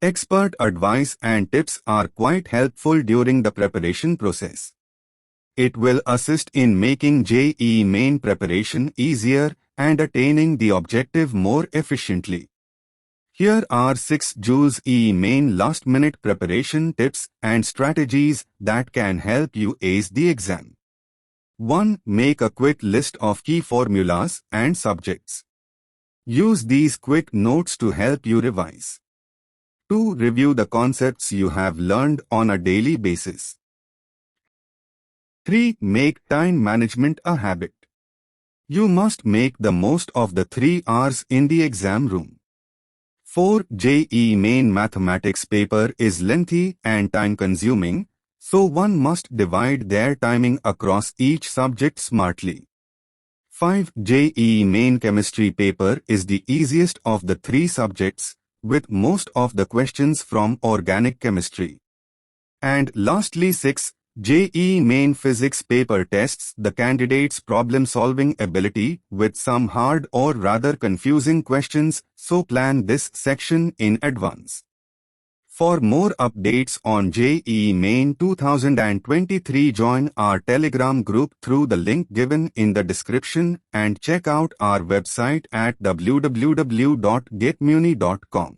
Expert advice and tips are quite helpful during the preparation process. It will assist in making JEE main preparation easier and attaining the objective more efficiently. Here are 6 JEE main last-minute preparation tips and strategies that can help you ace the exam. 1. Make a quick list of key formulas and subjects. Use these quick notes to help you revise. 2. Review the concepts you have learned on a daily basis. 3. Make time management a habit. You must make the most of the 3 hours in the exam room. 4. JEE main mathematics paper is lengthy and time-consuming, so one must divide their timing across each subject smartly. 5. JEE main chemistry paper is the easiest of the 3 subjects, with most of the questions from organic chemistry. And lastly 6. JEE main physics paper tests the candidate's problem-solving ability with some hard or rather confusing questions, so plan this section in advance. For more updates on JEE Main 2023, join our Telegram group through the link given in the description and check out our website at www.getmyuni.com.